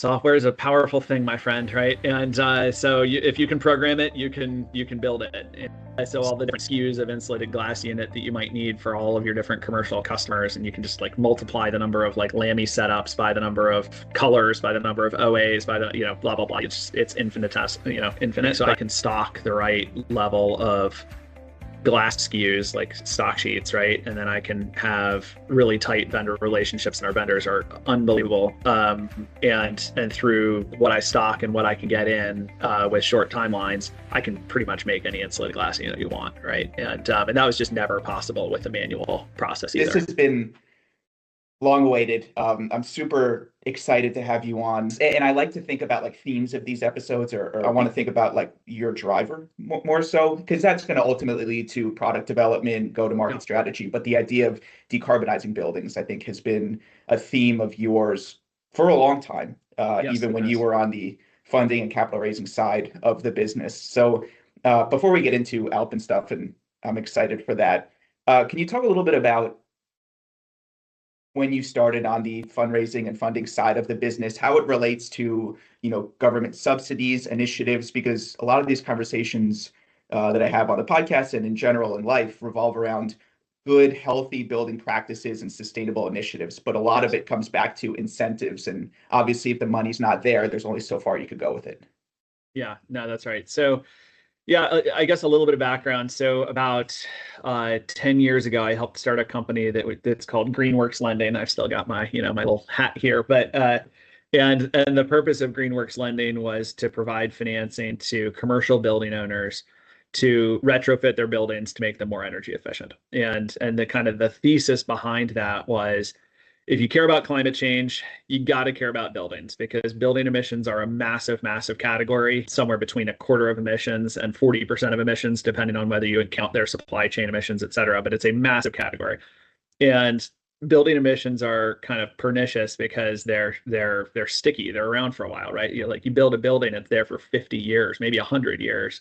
Software is a powerful thing, my friend, right? And if you can program it, you can build it. And so all the different SKUs of insulated glass unit that you might need for all of your different commercial customers, and you can just like multiply the number of like Lamy setups by the number of colors, by the number of OAs, by the blah blah blah. It's infinite. So I can stock the right level of glass SKUs, like stock sheets, right? And then I can have really tight vendor relationships, and our vendors are unbelievable. And through what I stock and what I can get in with short timelines, I can pretty much make any insulated glass unit you want, right? And that was just never possible with a manual process either. This has been long awaited. I'm super excited to have you on. And I like to think about like themes of these episodes, or I want to think about like your driver more so, because that's going to ultimately lead to product development, go-to-market strategy. But the idea of decarbonizing buildings, I think, has been a theme of yours for a long time, even when you were on the funding and capital raising side of the business. So before we get into Alpen stuff, and I'm excited for that, can you talk a little bit about when you started on the fundraising and funding side of the business, how it relates to, government subsidies, initiatives, because a lot of these conversations that I have on the podcast and in general in life revolve around good, healthy building practices and sustainable initiatives. But a lot of it comes back to incentives. And obviously, if the money's not there, there's only so far you could go with it. Yeah, no, that's right. So yeah, I guess a little bit of background. So about 10 years ago, I helped start a company that's called Greenworks Lending. I've still got my, my little hat here, but and the purpose of Greenworks Lending was to provide financing to commercial building owners to retrofit their buildings to make them more energy efficient. And the kind of the thesis behind that was, if you care about climate change, you got to care about buildings, because building emissions are a massive, massive category, somewhere between a quarter of emissions and 40% of emissions, depending on whether you count their supply chain emissions, et cetera. But it's a massive category. And building emissions are kind of pernicious because they're sticky. They're around for a while, right? You build a building, it's there for 50 years, maybe 100 years.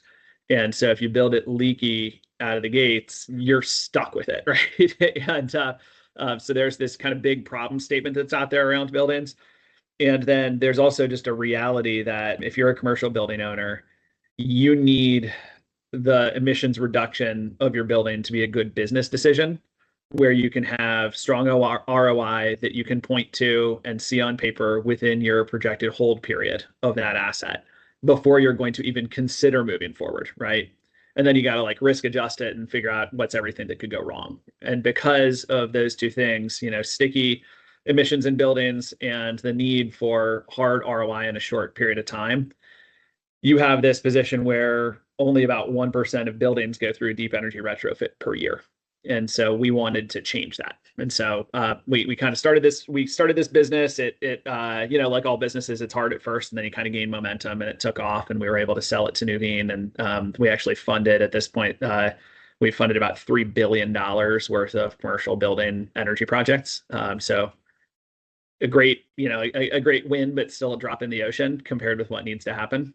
And so if you build it leaky out of the gates, you're stuck with it, right? And so there's this kind of big problem statement that's out there around buildings. And then there's also just a reality that if you're a commercial building owner, you need the emissions reduction of your building to be a good business decision, where you can have strong ROI that you can point to and see on paper within your projected hold period of that asset before you're going to even consider moving forward, right? And then you got to like risk adjust it and figure out what's everything that could go wrong. And because of those two things, sticky emissions in buildings and the need for hard ROI in a short period of time, you have this position where only about 1% of buildings go through a deep energy retrofit per year. And so we wanted to change that. And so we kind of started this. We started this business. It like all businesses, it's hard at first, and then you kind of gain momentum, and it took off, and we were able to sell it to Nuveen. And we actually funded at this point. We funded about $3 billion worth of commercial building energy projects. So a great, a great win, but still a drop in the ocean compared with what needs to happen.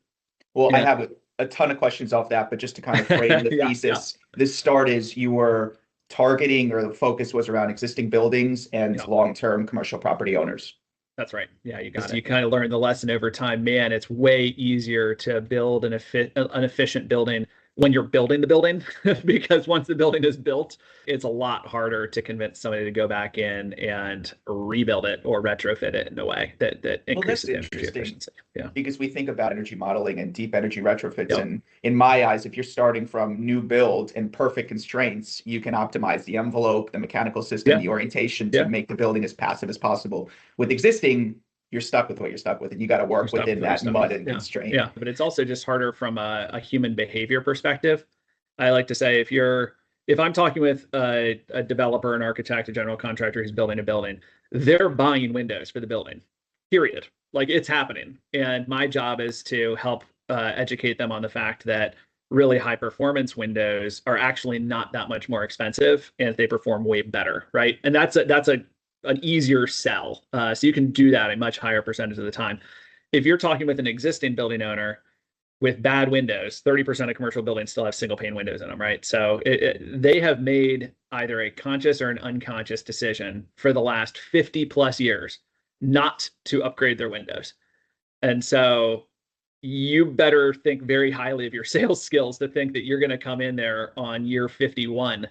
Well, I have a ton of questions off that, but just to kind of frame the thesis, this start is you were targeting, or the focus was around existing buildings and long-term commercial property owners. That's right. Yeah, you got it. You kind of learn the lesson over time. Man, it's way easier to build an efficient building when you're building the building, because once the building is built, it's a lot harder to convince somebody to go back in and rebuild it or retrofit it in a way that increases energy efficiency. Yeah, because we think about energy modeling and deep energy retrofits, and in my eyes, if you're starting from new build and perfect constraints, you can optimize the envelope, the mechanical system, the orientation to make the building as passive as possible. With existing, you're stuck with what you're stuck with, and you got to work within that mud and constraint. Yeah, but it's also just harder from a human behavior perspective. I like to say, if I'm talking with a developer, an architect, a general contractor who's building a building, they're buying windows for the building, period. Like, it's happening. And my job is to help educate them on the fact that really high performance windows are actually not that much more expensive, and they perform way better, right? And that's an easier sell. So you can do that a much higher percentage of the time. If you're talking with an existing building owner with bad windows, 30% of commercial buildings still have single pane windows in them, right? So they have made either a conscious or an unconscious decision for the last 50 plus years not to upgrade their windows. And so you better think very highly of your sales skills to think that you're going to come in there on year 51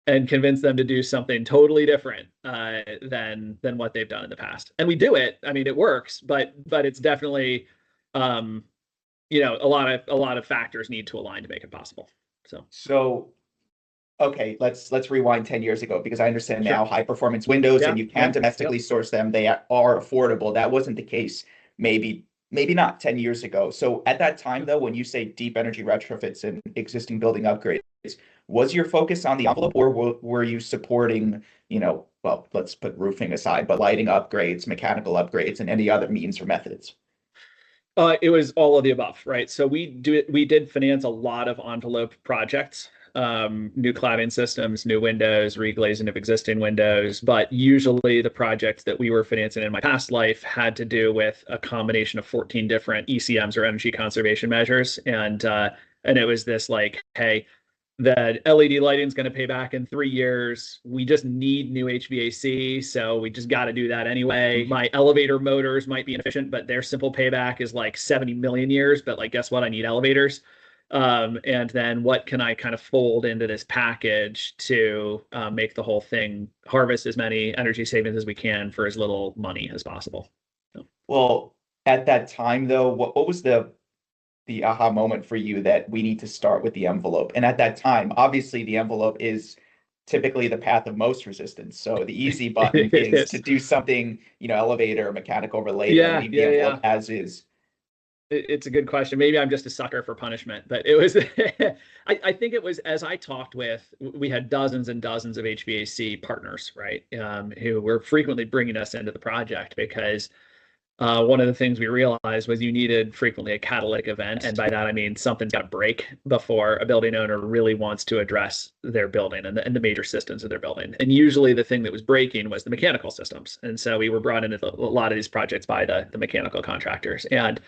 and convince them to do something totally different than what they've done in the past. And we do it. I mean, it works, but it's definitely, you know, a lot of factors need to align to make it possible. So okay, let's rewind 10 years ago, because I understand Sure. now high performance windows, Yeah, and you can yeah, domestically yep. source them. They are affordable. That wasn't the case maybe not 10 years ago. So at that time, though, when you say deep energy retrofits and existing building upgrades, was your focus on the envelope, or were you supporting, you know, well, let's put roofing aside, but lighting upgrades, mechanical upgrades, and any other means or methods? It was all of the above, right? So we did finance a lot of envelope projects, new cladding systems, new windows, reglazing of existing windows. But usually the projects that we were financing in my past life had to do with a combination of 14 different ECMs, or energy conservation measures. And it was this like, hey, the LED lighting is going to pay back in 3 years. We just need new HVAC, so we just got to do that anyway. My elevator motors might be inefficient, but their simple payback is like 70 million years. But like, guess what? I need elevators. And then what can I kind of fold into this package to make the whole thing harvest as many energy savings as we can for as little money as possible? So. Well, at that time, though, what was the aha moment for you that we need to start with the envelope? And at that time, obviously, the envelope is typically the path of most resistance. So the easy button is to do something, you know, elevator or mechanical related, and leave the envelope as is. It's a good question. Maybe I'm just a sucker for punishment, but it was, I think it was, as I talked with, we had dozens and dozens of HVAC partners, right? Who were frequently bringing us into the project, because one of the things we realized was you needed frequently a catalytic event. And by that, I mean, something's got to break before a building owner really wants to address their building and the major systems of their building. And usually the thing that was breaking was the mechanical systems. And so we were brought into a lot of these projects by the mechanical contractors. And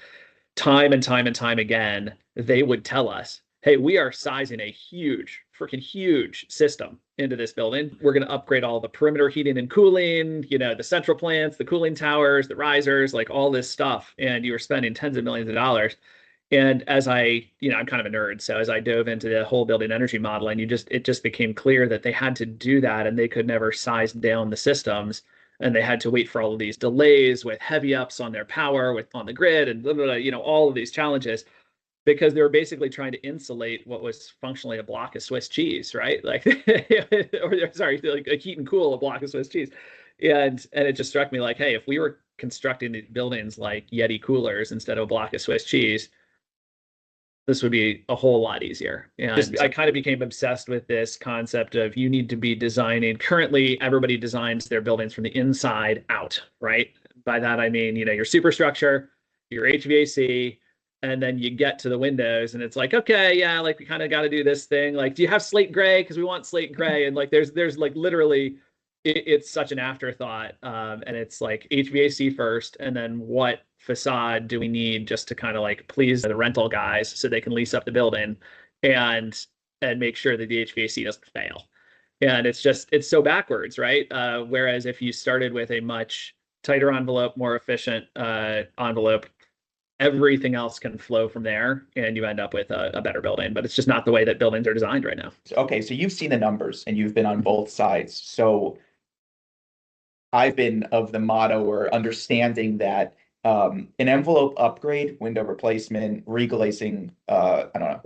time and time and time again, they would tell us, hey, we are sizing a huge, freaking huge system into this building. We're going to upgrade all the perimeter heating and cooling, you know, the central plants, the cooling towers, the risers, like all this stuff. And you were spending tens of millions of dollars. And as I, you know, I'm kind of a nerd. So as I dove into the whole building energy modeling, it just became clear that they had to do that, and they could never size down the systems. And they had to wait for all of these delays with heavy ups on their power on the grid, and blah, blah, blah, you know, all of these challenges, because they were basically trying to insulate what was functionally a block of Swiss cheese, right? Like, or sorry, like a heat and cool a block of Swiss cheese. And it just struck me like, hey, if we were constructing these buildings like Yeti coolers instead of a block of Swiss cheese, this would be a whole lot easier. And I kind of became obsessed with this concept of, you need to be designing. Currently, everybody designs their buildings from the inside out, right? By that, I mean, you know, your superstructure, your HVAC, and then you get to the windows and it's like, okay, yeah, like we kind of got to do this thing. Like, do you have slate gray? Because we want slate gray. And like, there's like literally, it's such an afterthought. And it's like HVAC first, and then what facade do we need just to kind of like please the rental guys so they can lease up the building and make sure that the HVAC doesn't fail. And it's so backwards, right? Whereas if you started with a much tighter envelope, more efficient envelope, everything else can flow from there, and you end up with a better building. But it's just not the way that buildings are designed right now. Okay, so you've seen the numbers and you've been on both sides. So I've been of the motto or understanding that an envelope upgrade, window replacement, reglazing, I don't know,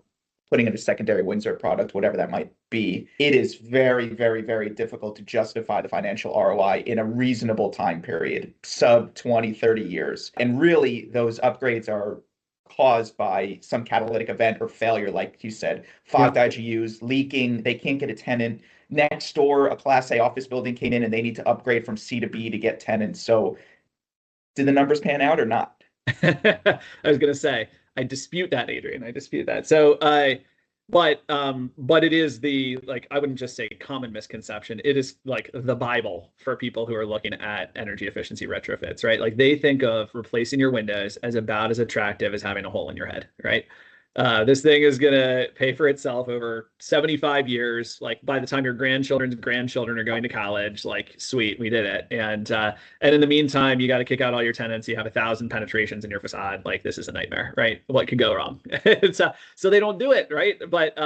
putting in a secondary Windsor product, whatever that might be, it is very, very, very difficult to justify the financial ROI in a reasonable time period, sub 20, 30 years. And really, those upgrades are caused by some catalytic event or failure, like you said, fogged IGUs, leaking, they can't get a tenant. Next door, a Class A office building came in and they need to upgrade from C to B to get tenants. So did the numbers pan out or not? I was going to say, I dispute that, Adrian. I dispute that. So, but it is the, like, I wouldn't just say common misconception. It is like the Bible for people who are looking at energy efficiency retrofits, right? Like, they think of replacing your windows as about as attractive as having a hole in your head, right? This thing is going to pay for itself over 75 years. Like by the time your grandchildren's grandchildren are going to college, like sweet, we did it. And in the meantime, you got to kick out all your tenants. You have 1,000 penetrations in your facade. Like this is a nightmare, right? What could go wrong? So they don't do it, right? But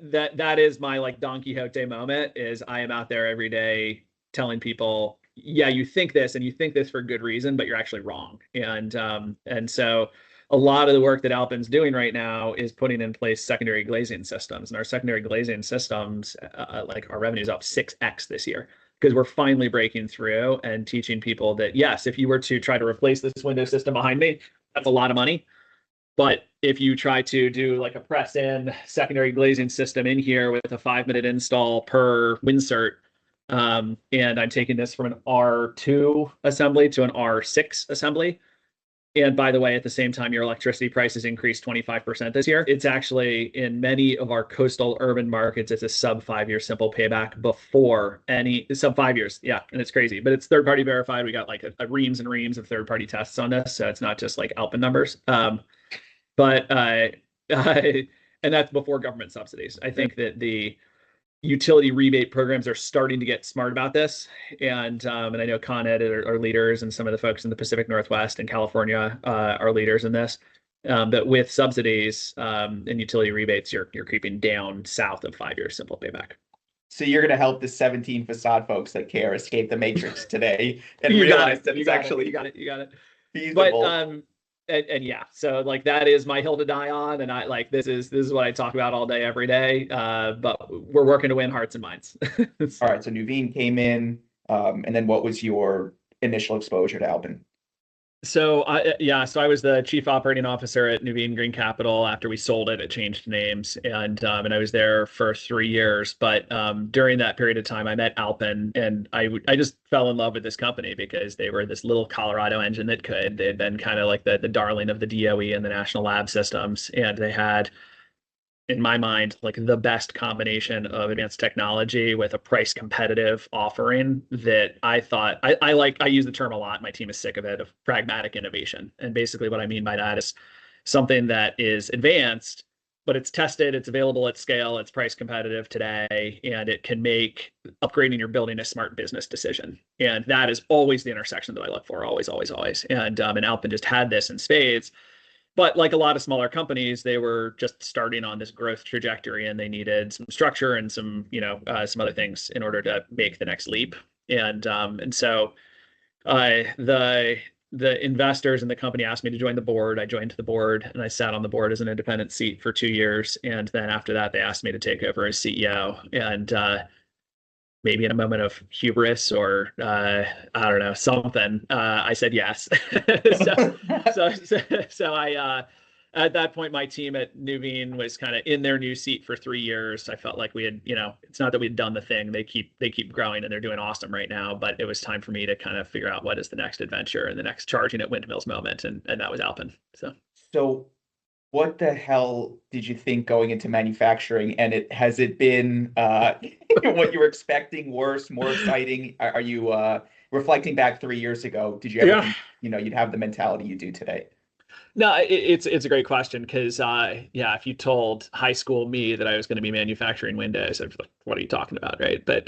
that is my like Don Quixote moment. Is I am out there every day telling people, yeah, you think this and you think this for good reason, but you're actually wrong. And so a lot of the work that Alpen's doing right now is putting in place secondary glazing systems, and our secondary glazing systems, like our revenue is up 6x this year because we're finally breaking through and teaching people that yes, if you were to try to replace this window system behind me, that's a lot of money. But if you try to do like a press-in secondary glazing system in here with a 5-minute install per windsert, and I'm taking this from an R2 assembly to an R6 assembly. And by the way, at the same time, your electricity prices increased 25% this year. It's actually in many of our coastal urban markets, it's a sub 5-year simple payback before any sub 5 years. Yeah. And it's crazy, but it's third party verified. We got like a reams and reams of third party tests on this. So it's not just like Alpen numbers. And that's before government subsidies. I think that the utility rebate programs are starting to get smart about this. And I know Con Ed are leaders, and some of the folks in the Pacific Northwest and California are leaders in this. But with subsidies and utility rebates, you're creeping down south of 5 years simple payback. So you're going to help the 17 facade folks that care escape the matrix today and realize that it's actually you got it. feasible. But and yeah, so like that is my hill to die on, and I like this is what I talk about all day, every day. But we're working to win hearts and minds. All right, so Nuveen came in, and then what was your initial exposure to Alpen? So I was the chief operating officer at Nuveen Green Capital. After we sold it, it changed names, and I was there for 3 years. But during that period of time, I met Alpen, and I just fell in love with this company because they were this little Colorado engine that could. They had been kind of like the darling of the DOE and the National Lab Systems, and they had, in my mind, like the best combination of advanced technology with a price competitive offering that I thought I use the term a lot. My team is sick of it, of pragmatic innovation. And basically what I mean by that is something that is advanced, but it's tested, it's available at scale, it's price competitive today, and it can make upgrading your building a smart business decision. And that is always the intersection that I look for, always, always, always. And Alpen just had this in spades. But like a lot of smaller companies, they were just starting on this growth trajectory, and they needed some structure and some other things in order to make the next leap. And so the investors in the company asked me to join the board. I joined the board, and I sat on the board as an independent seat for 2 years. And then after that, they asked me to take over as CEO. And maybe in a moment of hubris or I don't know, something, I said yes. So I at that point, my team at Nuveen was kind of in their new seat for 3 years. I felt like we had, it's not that we'd done the thing. They keep growing, and they're doing awesome right now. But it was time for me to kind of figure out what is the next adventure and the next charging at windmills moment, and that was Alpen. So what the hell did you think going into manufacturing? And has it been what you were expecting? Worse, more exciting? Are you reflecting back 3 years ago? Did you ever think, you'd have the mentality you do today? No, it's a great question because if you told high school me that I was going to be manufacturing windows, I'd be like, what are you talking about, right? But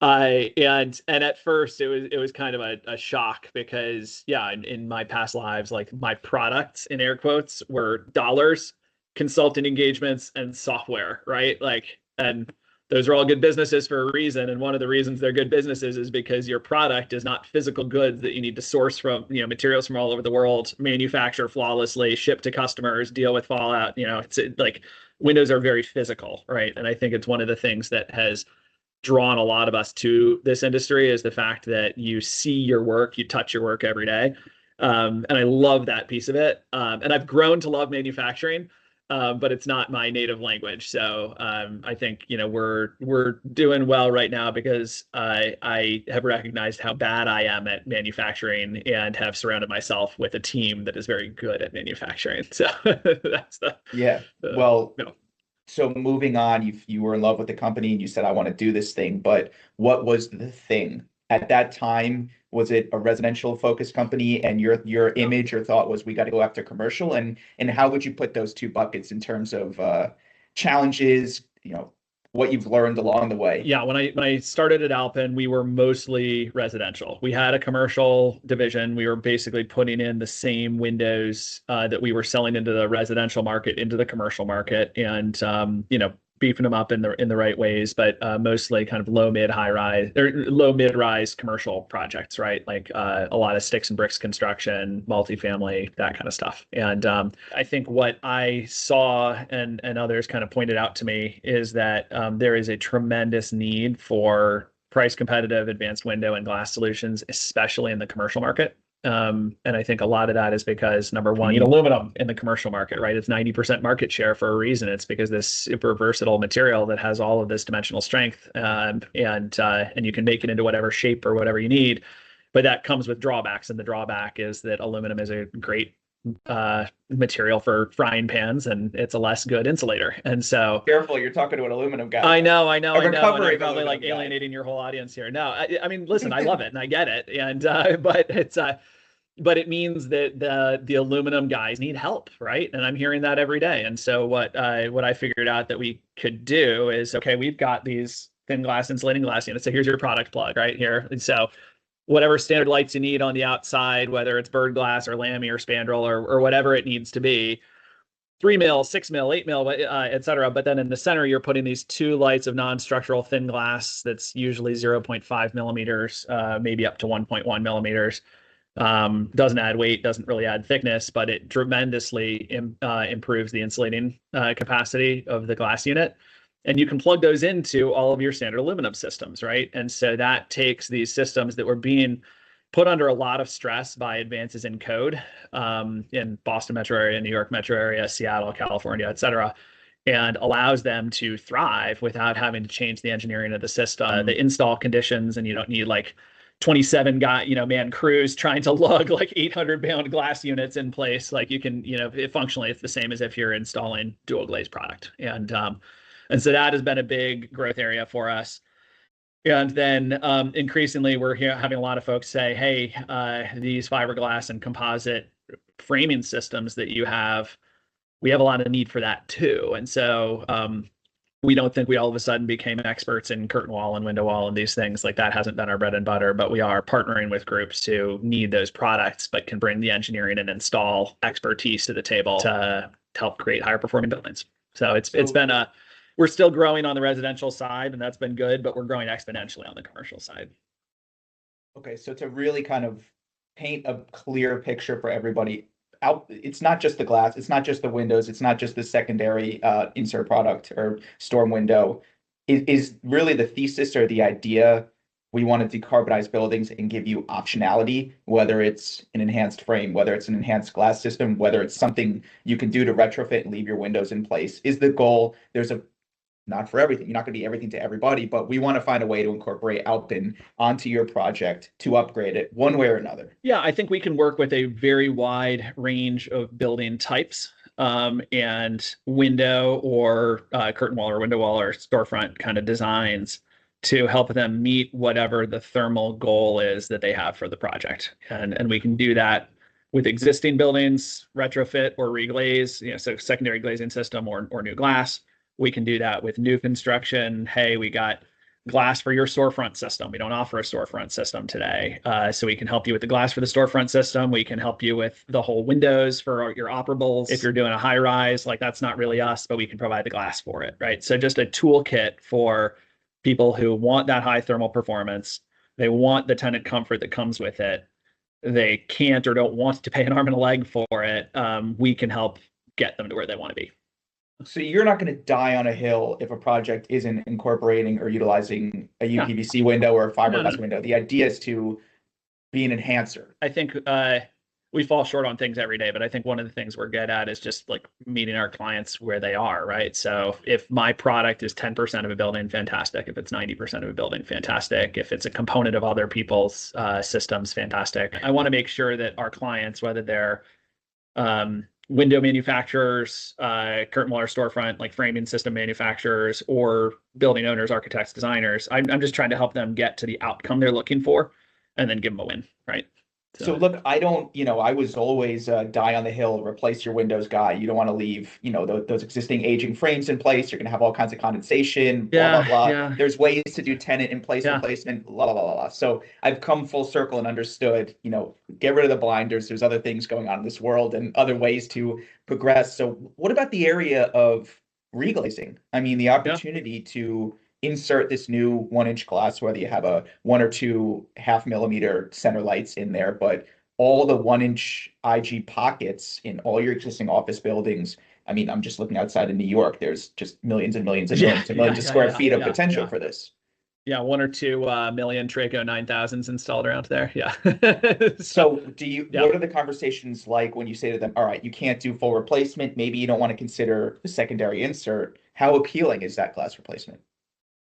and at first it was kind of a shock because in my past lives, like my products in air quotes were dollars, consulting engagements, and software, right? Like, and those are all good businesses for a reason. And one of the reasons they're good businesses is because your product is not physical goods that you need to source from, materials from all over the world, manufacture flawlessly, ship to customers, deal with fallout. It's like windows are very physical, right? And I think it's one of the things that has drawn a lot of us to this industry is the fact that you see your work, you touch your work every day. And I love that piece of it. And I've grown to love manufacturing, but it's not my native language. So I think, we're doing well right now because I have recognized how bad I am at manufacturing and have surrounded myself with a team that is very good at manufacturing. So that's So moving on, you were in love with the company and you said, I want to do this thing, but what was the thing at that time, was it a residential focused company, and your image or thought was we got to go after commercial? And how would you put those two buckets in terms of challenges, what you've learned along the way? Yeah, when I started at Alpen, we were mostly residential. We had a commercial division. We were basically putting in the same windows that we were selling into the residential market into the commercial market, and beefing them up in the right ways, but mostly kind of low mid rise commercial projects, right? Like a lot of sticks and bricks construction, multifamily, that kind of stuff. And I think what I saw and others kind of pointed out to me is that there is a tremendous need for price competitive advanced window and glass solutions, especially in the commercial market. And I think a lot of that is because, number one, you need aluminum in the commercial market, right? It's 90% market share for a reason. It's because this super versatile material that has all of this dimensional strength, and you can make it into whatever shape or whatever you need. But that comes with drawbacks, and the drawback is that aluminum is a great material for frying pans, and it's a less good insulator. And so, careful, you're talking to an aluminum guy. I know. And I'm probably like alienating your whole audience here. No, I mean, listen, I love it and I get it, and but it means that the aluminum guys need help, right? And I'm hearing that every day. And so what I figured out that we could do is, okay, we've got these thin glass insulating glass units. So here's your product plug right here. And so whatever standard lights you need on the outside, whether it's bird glass or lamy or spandrel or whatever it needs to be, 3 mil, 6 mil, 8 mil, et cetera. But then in the center, you're putting these two lights of non-structural thin glass that's usually 0.5 millimeters, maybe up to 1.1 millimeters. Doesn't add weight, doesn't really add thickness, but it tremendously improves the insulating capacity of the glass unit. And you can plug those into all of your standard aluminum systems, right? And so that takes these systems that were being put under a lot of stress by advances in code in Boston metro area, New York metro area, Seattle, California, et cetera, and allows them to thrive without having to change the engineering of the system, the install conditions, and you don't need like 27 man crews trying to lug like 800-pound glass units in place. Like you can, functionally it's the same as if you're installing dual glaze product. And so that has been a big growth area for us. And then increasingly we're having a lot of folks say, hey, these fiberglass and composite framing systems that you have, we have a lot of need for that too. And so we don't think we all of a sudden became experts in curtain wall and window wall and these things. Like that hasn't been our bread and butter, but we are partnering with groups who need those products, but can bring the engineering and install expertise to the table to help create higher performing buildings. So it's been we're still growing on the residential side, and that's been good, but we're growing exponentially on the commercial side. Okay, so to really kind of paint a clear picture for everybody, it's not just the glass, it's not just the windows, it's not just the secondary insert product or storm window. Is really the thesis or the idea we want to decarbonize buildings and give you optionality, whether it's an enhanced frame, whether it's an enhanced glass system, whether it's something you can do to retrofit and leave your windows in place, is the goal. There's not for everything. You're not going to be everything to everybody, but we want to find a way to incorporate Alpen onto your project to upgrade it one way or another. Yeah, I think we can work with a very wide range of building types and window or curtain wall or window wall or storefront kind of designs to help them meet whatever the thermal goal is that they have for the project. And we can do that with existing buildings, retrofit or reglaze, so secondary glazing system or new glass. We can do that with new construction. Hey, we got glass for your storefront system. We don't offer a storefront system today. So we can help you with the glass for the storefront system. We can help you with the whole windows for your operables. If you're doing a high rise, like that's not really us, but we can provide the glass for it, right? So just a toolkit for people who want that high thermal performance. They want the tenant comfort that comes with it. They can't or don't want to pay an arm and a leg for it. We can help get them to where they want to be. So you're not going to die on a hill if a project isn't incorporating or utilizing a UPVC window or a fiberglass window. The idea is to be an enhancer. I think we fall short on things every day, but I think one of the things we're good at is just like meeting our clients where they are, right? So if my product is 10% of a building, fantastic. If it's 90% of a building, fantastic. If it's a component of other people's systems, fantastic. I want to make sure that our clients, whether they're window manufacturers, curtain wall or storefront, like framing system manufacturers, or building owners, architects, designers. I'm just trying to help them get to the outcome they're looking for and then give them a win, right? So look, I don't, I was always die on the hill, replace your windows guy. You don't want to leave, those existing aging frames in place. You're going to have all kinds of condensation, blah, blah, Yeah, blah. yeah, There's ways to do tenant in place yeah. replacement, blah, blah, blah, blah. So I've come full circle and understood, get rid of the blinders. There's other things going on in this world and other ways to progress. So what about the area of reglazing? I mean, the opportunity to insert this new 1-inch glass, whether you have a 1 or 2 half-millimeter center lights in there, but all the 1-inch IG pockets in all your existing office buildings. I mean, I'm just looking outside of New York. There's just millions and millions and millions and millions of square feet of potential for this. Yeah, 1 or 2 million Traco 9000s installed around there. Yeah. So what are the conversations like when you say to them, all right, you can't do full replacement. Maybe you don't want to consider the secondary insert. How appealing is that glass replacement?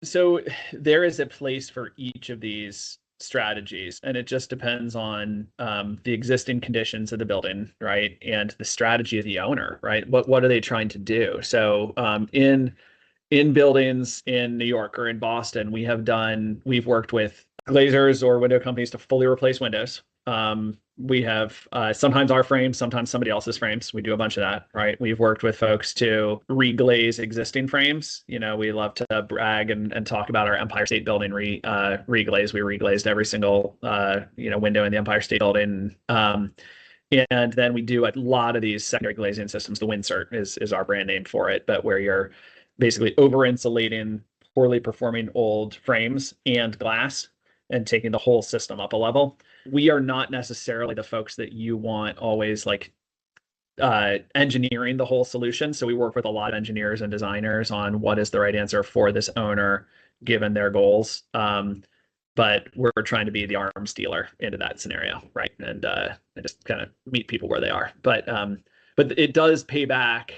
So there is a place for each of these strategies, and it just depends on the existing conditions of the building, right, and the strategy of the owner, right? What are they trying to do? So in buildings in New York or in Boston, we've worked with glazers or window companies to fully replace windows. We have sometimes our frames, sometimes somebody else's frames. We do a bunch of that, right? We've worked with folks to reglaze existing frames. We love to brag and talk about our Empire State Building reglaze. We reglazed every single window in the Empire State Building. And then we do a lot of these secondary glazing systems. The Windsert is our brand name for it, but where you're basically over insulating poorly performing old frames and glass and taking the whole system up a level. We are not necessarily the folks that you want always like engineering the whole solution. So we work with a lot of engineers and designers on what is the right answer for this owner given their goals. But we're trying to be the arms dealer into that scenario, right? And just kind of meet people where they are. But it does pay back.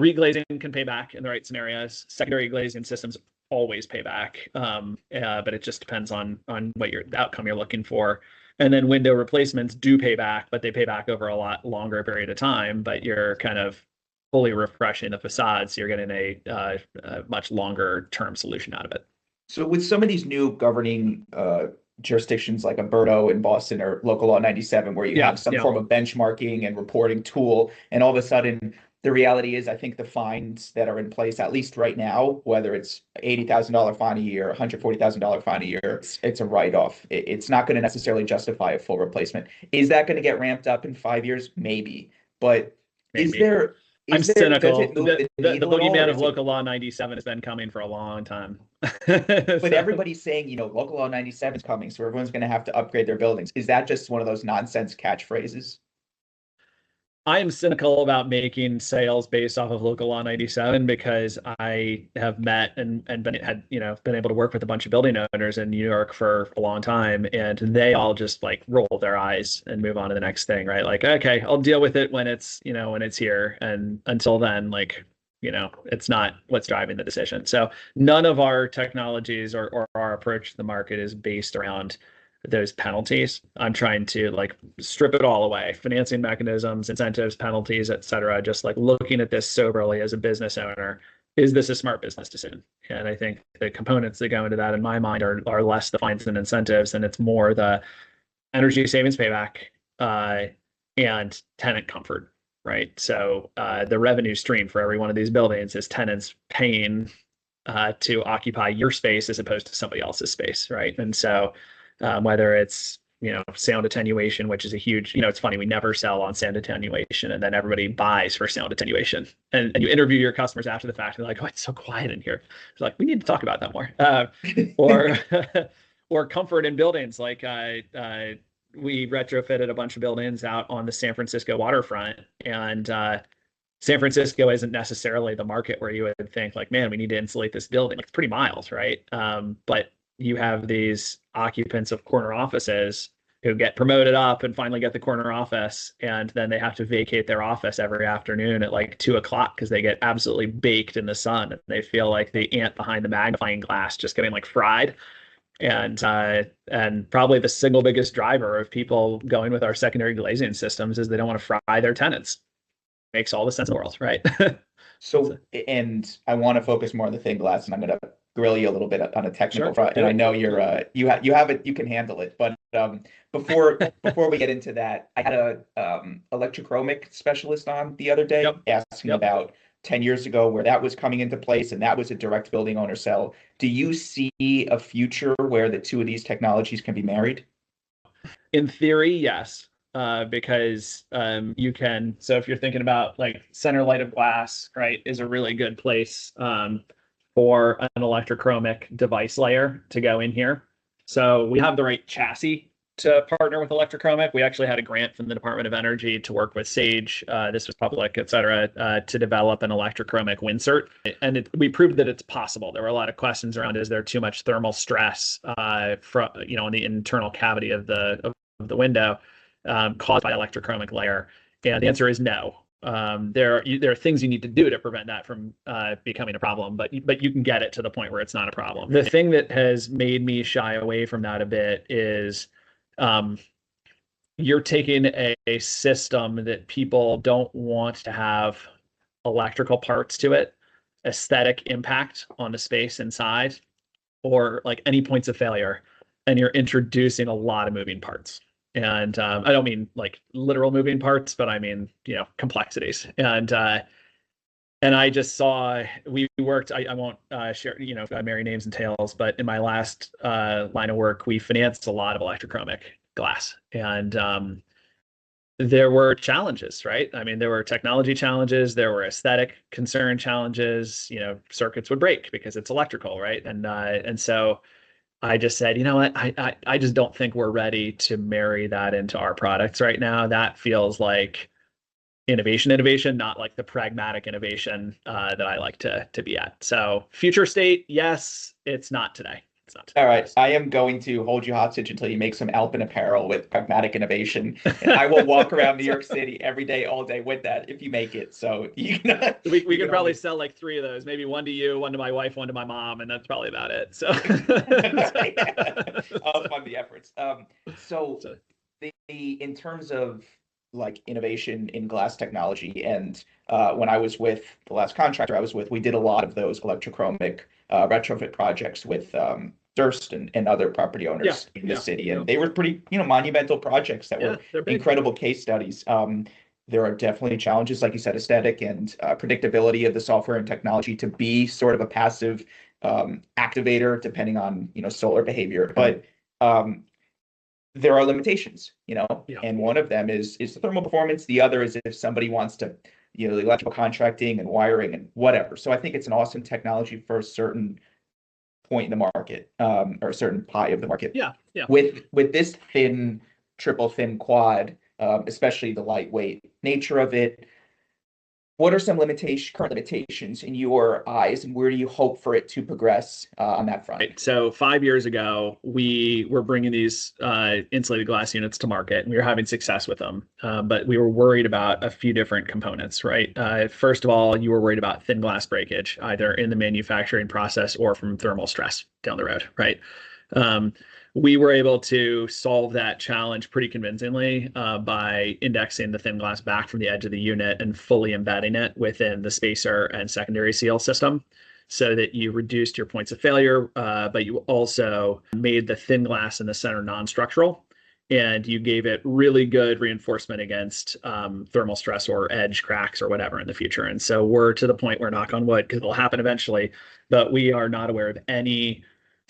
Reglazing can pay back in the right scenarios. Secondary glazing systems always pay back, but it just depends on what the outcome you're looking for. And then window replacements do pay back, but they pay back over a lot longer period of time. But you're kind of fully refreshing the facade, so you're getting a much longer term solution out of it. So with some of these new governing jurisdictions like Alberta in Boston or Local Law 97, where you have some form of benchmarking and reporting tool, and all of a sudden the reality is, I think the fines that are in place, at least right now, whether it's $80,000 fine a year, $140,000 fine a year, it's a write-off. It's not going to necessarily justify a full replacement. Is that going to get ramped up in 5 years? Maybe. But I'm cynical. The boogeyman of Local Law 97 has been coming for a long time. But everybody's saying, Local Law 97 is coming, so everyone's going to have to upgrade their buildings. Is that just one of those nonsense catchphrases? I am cynical about making sales based off of Local Law 97 because I have met and been able to work with a bunch of building owners in New York for a long time, and they all just like roll their eyes and move on to the next thing, right? Like, okay, I'll deal with it when it's here, and until then, it's not what's driving the decision. So none of our technologies or our approach to the market is based around those penalties. I'm trying to strip it all away: financing mechanisms, incentives, penalties, etc. Just looking at this soberly as a business owner. Is this a smart business decision? And I think the components that go into that in my mind are less the fines and incentives, and it's more the energy savings payback and tenant comfort, right? So the revenue stream for every one of these buildings is tenants paying to occupy your space as opposed to somebody else's space, right? And so whether it's sound attenuation, which is a huge, it's funny, we never sell on sound attenuation, and then everybody buys for sound attenuation, and you interview your customers after the fact, and they're like, oh, it's so quiet in here. It's like, we need to talk about that more. Or comfort in buildings. We retrofitted a bunch of buildings out on the San Francisco waterfront, and San Francisco isn't necessarily the market where you would think man, we need to insulate this building. It's pretty miles, right? But you have these occupants of corner offices who get promoted up and finally get the corner office, and then they have to vacate their office every afternoon at 2:00 because they get absolutely baked in the sun, and they feel like the ant behind the magnifying glass just getting fried. And probably the single biggest driver of people going with our secondary glazing systems is they don't want to fry their tenants. makes all the sense in the world, right? So, and I want to focus more on the thin glass, and I'm going to grill you a little bit on a technical Sure. front. And I know you're you have it, you can handle it. But before we get into that, I had a electrochromic specialist on the other day asking about 10 years ago where that was coming into place, and that was a direct building owner sell. Do you see a future where the two of these technologies can be married? In theory, yes. Because you can, so if you're thinking about like center light of glass, right, is a really good place for an electrochromic device layer to go in here. So we have the right chassis to partner with electrochromic. We actually had a grant from the Department of Energy to work with Sage, this was public, et cetera, to develop an electrochromic winsert. And we proved that it's possible. There were a lot of questions around, is there too much thermal stress from, you know, in the internal cavity of the window caused by electrochromic layer? And the answer is no. There are things you need to do to prevent that from becoming a problem, but you can get it to the point where it's not a problem. The thing that has made me shy away from that a bit is you're taking a system that people don't want to have electrical parts to it, aesthetic impact on the space inside, or like any points of failure, and you're introducing a lot of moving parts. And I don't mean like literal moving parts, but I mean, you know, complexities. And I just saw, we worked, I won't share, you know, marry names and tails, but in my last line of work, we financed a lot of electrochromic glass. And there were challenges, right? I mean, there were technology challenges, there were aesthetic concern challenges, you know, circuits would break because it's electrical, right? And so I just said, you know what, I just don't think we're ready to marry that into our products right now. That feels like innovation, not like the pragmatic innovation that I like to be at. So future state, yes, it's not today. It's not today. All right, I am going to hold you hostage until you make some Alpen apparel with pragmatic innovation, and I will walk around New York City every day, all day with that if you make it. So you can, we can probably sell like 3 of those, maybe 1 to you, 1 to my wife, 1 to my mom, and that's probably about it. So I'll fund the efforts. So in terms of like innovation in glass technology, and when I was with the last contractor I was with, we did a lot of those electrochromic retrofit projects with Durst and other property owners in the city, and they were pretty, you know, monumental projects that were incredible case studies. There are definitely challenges, like you said, aesthetic and predictability of the software and technology to be sort of a passive activator, depending on, you know, solar behavior. But there are limitations, you know, and one of them is the thermal performance. The other is if somebody wants to, you know, the electrical contracting and wiring and whatever. So I think it's an awesome technology for a certain point in the market, or a certain pie of the market. With this thin, triple thin quad, especially the lightweight nature of it, what are some current limitations in your eyes, and where do you hope for it to progress on that front? Right. So 5 years ago, we were bringing these insulated glass units to market, and we were having success with them. But we were worried about a few different components, right? First of all, you were worried about thin glass breakage, either in the manufacturing process or from thermal stress down the road, right? We were able to solve that challenge pretty convincingly by indexing the thin glass back from the edge of the unit and fully embedding it within the spacer and secondary seal system, so that you reduced your points of failure, but you also made the thin glass in the center non-structural, and you gave it really good reinforcement against thermal stress or edge cracks or whatever in the future. And so we're to the point where, knock on wood, because it'll happen eventually, but we are not aware of any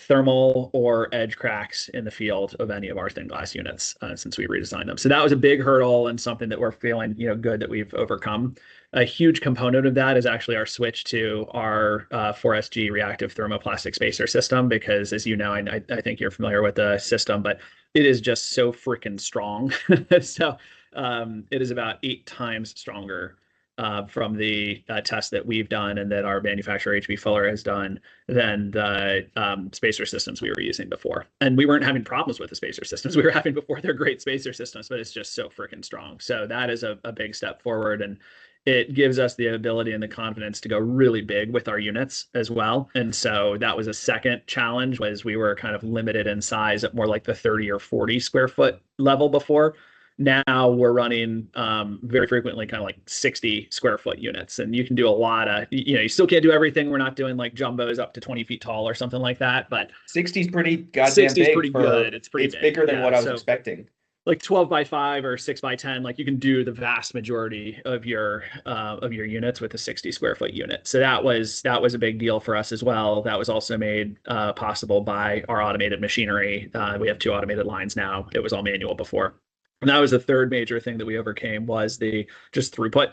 thermal or edge cracks in the field of any of our thin glass units since we redesigned them. So that was a big hurdle and something that we're feeling, you know, good that we've overcome. A huge component of that is actually our switch to our 4SG reactive thermoplastic spacer system, because as you know, I think you're familiar with the system, but it is just so freaking strong. So it is about 8 times stronger from the test that we've done and that our manufacturer HB Fuller has done than the spacer systems we were using before. And we weren't having problems with the spacer systems we were having before. They're great spacer systems, but it's just so freaking strong. So that is a big step forward, and it gives us the ability and the confidence to go really big with our units as well. And so that was a second challenge, was we were kind of limited in size at more like the 30 or 40 square foot level before. Now we're running very frequently kind of like 60 square foot units, and you can do a lot of, you still can't do everything. We're not doing like jumbos up to 20 feet tall or something like that, but 60 is pretty goddamn 60 is big pretty good. It's pretty big. Bigger than what I was expecting. Like 12 by 5 or 6 by 10, like you can do the vast majority of your units with a 60 square foot unit. So that was a big deal for us as well. That was also made possible by our automated machinery. We have 2 automated lines now. It was all manual before. And that was the third major thing that we overcame, was the just throughput.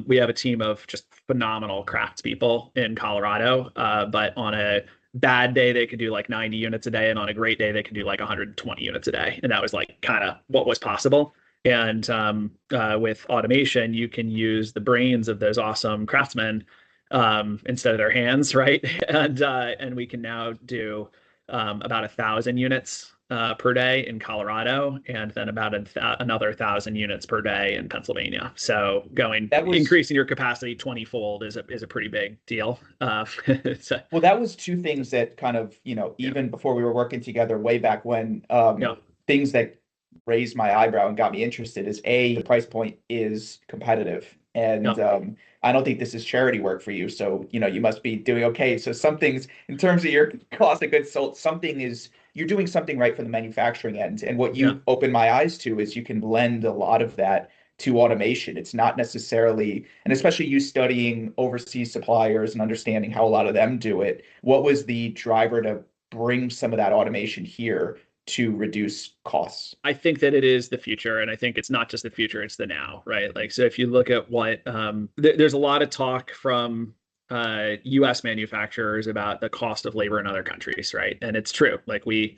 We have a team of just phenomenal craftspeople in Colorado, but on a bad day they could do like 90 units a day, and on a great day they could do like 120 units a day, and that was like kind of what was possible. And with automation, you can use the brains of those awesome craftsmen instead of their hands, right? And we can now do about 1,000 units per day in Colorado, and then about another 1,000 units per day in Pennsylvania. So increasing your capacity 20-fold is a pretty big deal. Well, that was 2 things that kind of, even before we were working together way back when, things that raised my eyebrow and got me interested is the price point is competitive. And I don't think this is charity work for you. So, you must be doing okay. So some things in terms of your cost of goods sold, you're doing something right for the manufacturing end. And what you open my eyes to is you can lend a lot of that to automation. It's not necessarily, and especially you studying overseas suppliers and understanding how a lot of them do it. What was the driver to bring some of that automation here to reduce costs? I think that it is the future, and I think it's not just the future, it's the now, right? Like, so if you look at what, there's a lot of talk from US manufacturers about the cost of labor in other countries, right? And it's true. Like we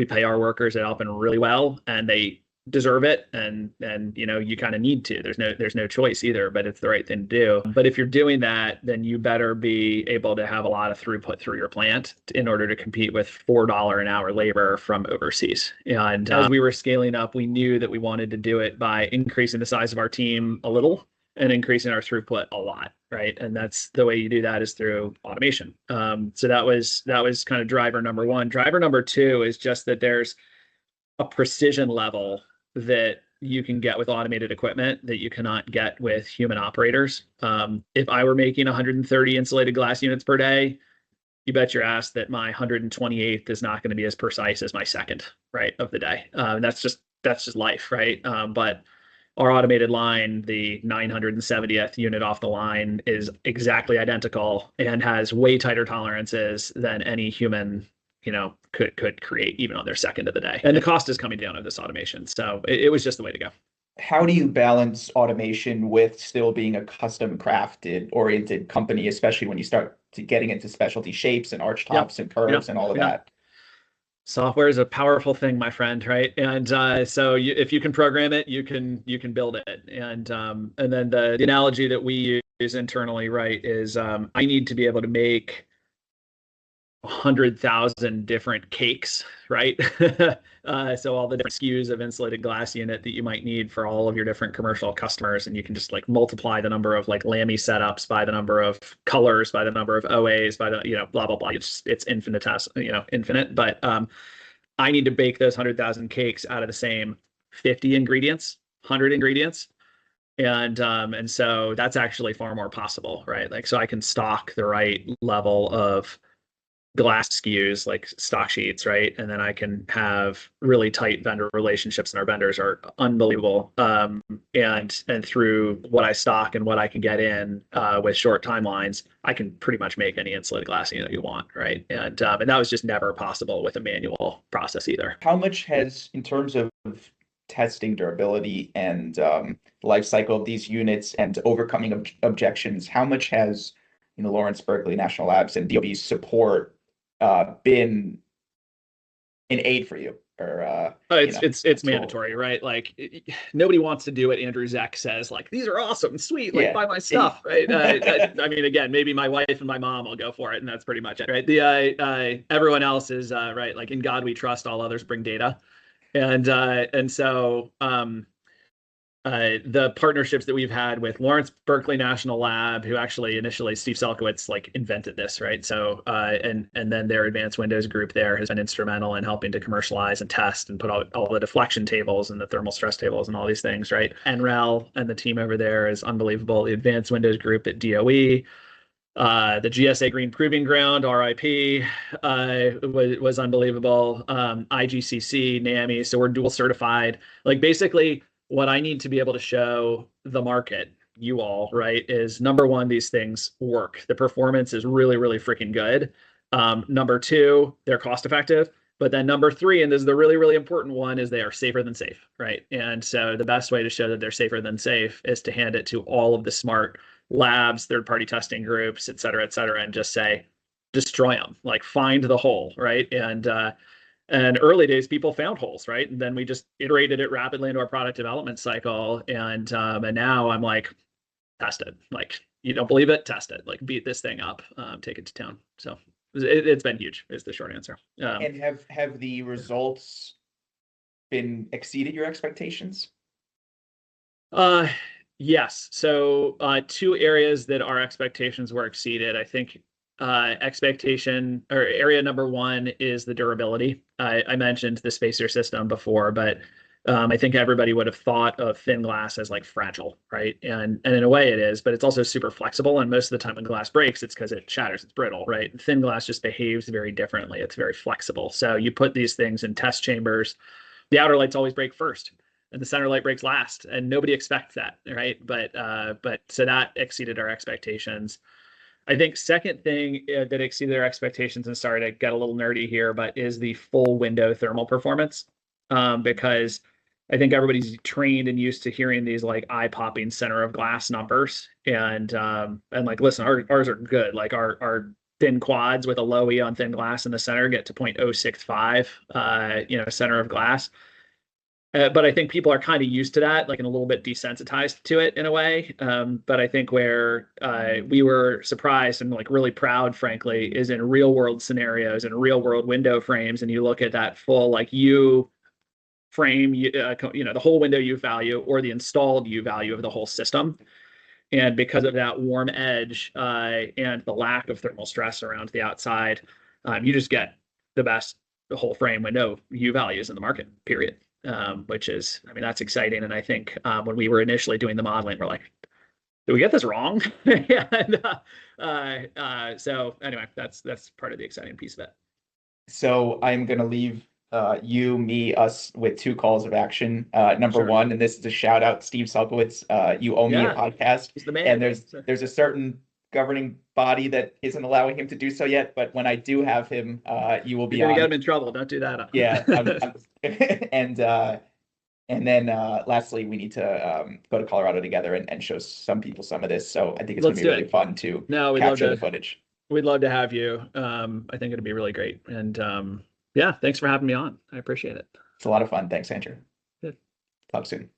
pay our workers at Alpen really well, and they deserve it, and you kind of need to. There's no choice either, but it's the right thing to do. But if you're doing that, then you better be able to have a lot of throughput through your plant in order to compete with $4 an hour labor from overseas. And as we were scaling up, we knew that we wanted to do it by increasing the size of our team a little and increasing our throughput a lot, right? And that's the way you do that, is through automation. So that was kind of driver number 1. Driver number 2 is just that there's a precision level that you can get with automated equipment that you cannot get with human operators. If I were making 130 insulated glass units per day, you bet your ass that my 128th is not going to be as precise as my second, right, of the day. That's just life, right? But our automated line, the 970th unit off the line, is exactly identical and has way tighter tolerances than any human could create, even on their second of the day. And the cost is coming down of this automation. So it was just the way to go. How do you balance automation with still being a custom crafted oriented company, especially when you start getting into specialty shapes and arch tops and curves and all of that? Software is a powerful thing, my friend, right? And so if you can program it, you can build it. And then the analogy that we use internally, right, is I need to be able to make 100,000 different cakes, right? So all the different SKUs of insulated glass unit that you might need for all of your different commercial customers, and you can just like multiply the number of like Lamy setups by the number of colors, by the number of OAs, by the blah blah blah. It's infinite, infinite. But I need to bake those 100,000 cakes out of the same 50 ingredients, 100 ingredients. And so that's actually far more possible, right? Like, so I can stock the right level of glass SKUs, like stock sheets, right? And then I can have really tight vendor relationships, and our vendors are unbelievable. And through what I stock and what I can get in with short timelines, I can pretty much make any insulated glass unit you want, right? And that was just never possible with a manual process either. How much has, in terms of testing durability and life cycle of these units and overcoming objections, how much has Lawrence Berkeley National Labs and DOB's support been an aid for you? Or it's mandatory, right? Like nobody wants to do what Andrew Zech says, like, these are awesome, sweet, like buy my stuff, right? I mean, again, maybe my wife and my mom will go for it, and that's pretty much it, right? The everyone else is right, like, in God we trust, all others bring data. And so the partnerships that we've had with Lawrence Berkeley National Lab, who actually initially Steve Selkowitz like invented this, right? So and then their advanced windows group there has been instrumental in helping to commercialize and test and put out all the deflection tables and the thermal stress tables and all these things, right? NREL and the team over there is unbelievable. The advanced windows group at DOE. The GSA Green Proving Ground, RIP, was unbelievable. IGCC, NAMI, so we're dual certified. Like basically, what I need to be able to show the market, you all, right, is number one, these things work. The performance is really, really freaking good. Number two, they're cost effective. But then number three, and this is the really, really important one, is they are safer than safe, right? And so the best way to show that they're safer than safe is to hand it to all of the smart labs, third-party testing groups, et cetera, and just say, destroy them, like find the hole, right? And early days, people found holes, right? And then we just iterated it rapidly into our product development cycle. And now I'm like, test it. Like, you don't believe it? Test it. Like, beat this thing up, take it to town. So it's been huge, is the short answer. And have the results been exceeded your expectations? Yes. So two areas that our expectations were exceeded. I think expectation or area number one is the durability. I mentioned the spacer system before, but I think everybody would have thought of thin glass as like fragile, right? And in a way it is, but it's also super flexible. And most of the time when glass breaks, it's because it shatters, it's brittle, right? Thin glass just behaves very differently. It's very flexible. So you put these things in test chambers, the outer lights always break first and the center light breaks last, and nobody expects that, right? But so that exceeded our expectations. I think second thing that exceeded our expectations, and sorry to get a little nerdy here, but is the full window thermal performance, because I think everybody's trained and used to hearing these like eye-popping center of glass numbers, and like listen, ours are good. Like our thin quads with a low E on thin glass in the center get to 0.065, center of glass. But I think people are kind of used to that, like, and a little bit desensitized to it in a way. But I think where we were surprised and like really proud, frankly, is in real world scenarios and real world window frames. And you look at that full like U frame, the whole window U value or the installed U value of the whole system. And because of that warm edge and the lack of thermal stress around the outside, you just get the best whole frame window U values in the market, period. Which is, I mean, that's exciting. And I think when we were initially doing the modeling, we're like, did we get this wrong? So anyway, that's part of the exciting piece of it. So I'm going to leave us with two calls of action. Number one, and this is a shout out, Steve Selkowitz, you owe me a podcast. He's the man. And there's a certain governing body that isn't allowing him to do so yet, but when I do have him, you will be You're gonna get him in trouble. Don't do that. Yeah. And then lastly, we need to go to Colorado together and show some people some of this. So I think it's gonna be really fun to capture the footage. We'd love to have you. I think it'd be really great. And yeah, thanks for having me on. I appreciate it. It's a lot of fun. Thanks, Andrew. Good. Talk soon.